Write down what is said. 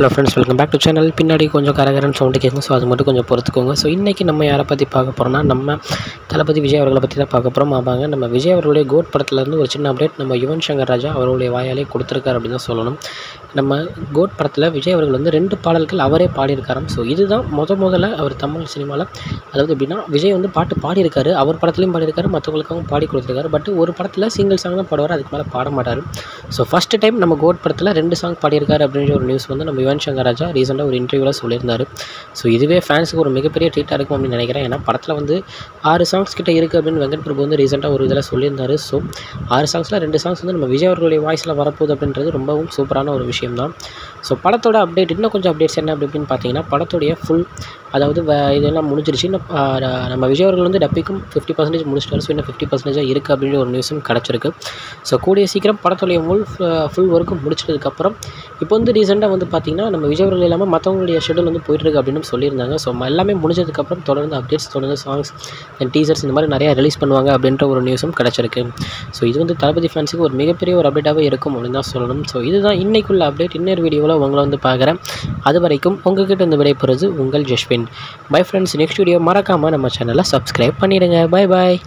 Hello friends, welcome back to channel. பின்னாடி கொஞ்சம் கரகரன்னு sound கேட்கும், ஸோ அது மட்டும் கொஞ்சம் பொறுத்துக்கோங்க. ஸோ இன்றைக்கி நம்ம யாரை பற்றி பார்க்க போகிறோம்னா, நம்ம தளபதி விஜய் அவர்களை பற்றி தான் பார்க்க போகிறோம். ஆமாங்க, நம்ம விஜய் அவர்களுடைய கோட் படத்துலேருந்து ஒரு சின்ன அப்டேட் நம்ம யுவன் சங்கர் ராஜா அவருடைய வாயாலே கொடுத்துருக்காரு அப்படின்னு தான் சொல்லணும். நம்ம கோட் படத்தில் விஜய் அவர்கள் வந்து 2 பாடல்கள் அவரே பாடியிருக்காராம். ஸோ இதுதான் முதல்ல அவர் தமிழ் சினிமாவில், அதாவது எப்படின்னா, விஜய் வந்து பாட்டு பாடியிருக்காரு, அவர் படத்துலையும் பாடியிருக்காரு, மற்றவங்களுக்காகவும் பாடி கொடுத்துருக்காரு. பட் ஒரு படத்தில் சிங்கிள் சாங் தான் பாடுவார், அதுக்கு மேலே பாட மாட்டார். ஸோ ஃபஸ்ட்டு டைம் நம்ம கோட் படத்தில் 2 சாங் பாடியிருக்காரு அப்படின்ற ஒரு நியூஸ் வந்து நம்ம யுவன் சங்கர் ராஜா ரீசெண்டாக ஒரு இன்டர்வியூவில் சொல்லியிருந்தார். ஸோ இதுவே ஃபேன்ஸுக்கு ஒரு மிகப்பெரிய ட்ரீட்டாக இருக்கும் அப்படின்னு நினைக்கிறேன். ஏன்னா படத்தில் வந்து 6 சாங்ஸ் கிட்ட இருக்குது அப்படின்னு வெங்கட் பிரபு வந்து ரீசெண்டாக ஒரு இதில் சொல்லியிருந்தார். ஸோ 6 சாங்ஸில் 2 சாங்ஸ் வந்து நம்ம விஜய் அவர்களுடைய வாய்ஸில் வரப்போகுது அப்படின்றது ரொம்பவும் சூப்பரான ஒரு விஷயம் தான். ஸோ படத்தோட அப்டேட், இன்னும் கொஞ்சம் அப்டேட்ஸ் என்ன அப்படின்னு பார்த்தீங்கன்னா, படத்துடைய ஃபுல், அதாவது இதெல்லாம் முடிஞ்சிருச்சு. நம்ம விஜய் அவர்கள் வந்து டப்பிக்கும் 50% முடிச்சிட்டாரு. ஸோ இன்னும் 50% இருக்குது அப்படின்ற ஒரு நியூஸும் கிடச்சிருக்கு. ஸோ கூடிய சீக்கிரம் படத்துடைய ஃபுல் ஒர்க்கும் முடிச்சதுக்கப்புறம் இப்போ வந்து ரீசெண்டாக வந்து பார்த்திங்கன்னா, நம்ம விஜய் அவர்கள் இல்லாமல் மற்றவங்களுடைய ஷெடியூல் வந்து போயிட்டுருக்கு அப்படின்னு சொல்லியிருந்தாங்க. ஸோ எல்லாமே முடிஞ்சதுக்கப்புறம் தொடர்ந்து அப்டேட்ஸ், தொடர்ந்து சாங்ஸ் அண்ட் டீசர்ஸ் இந்த மாதிரி நிறையா ரிலீஸ் பண்ணுவாங்க அப்படின்ற ஒரு நியூஸும் கிடச்சிருக்கு. ஸோ இது வந்து தளபதி ஃபேன்ஸுக்கு ஒரு மிகப்பெரிய ஒரு அப்டேட்டாகவே இருக்கும் அப்படின்னு தான் சொல்லணும். ஸோ இதுதான் இன்றைக்குள்ள அப்டேட். இன்னொரு வீடியோவில் உங்களை வந்து பார்க்குறேன். அது வரைக்கும் உங்கள்கிட்ட இந்த விடைபெறுவது உங்கள் Jaswin. Bye friends. Next video மறக்காமல் நம்ம சேனலை சப்ஸ்கிரைப் பண்ணிடுங்க. Bye bye.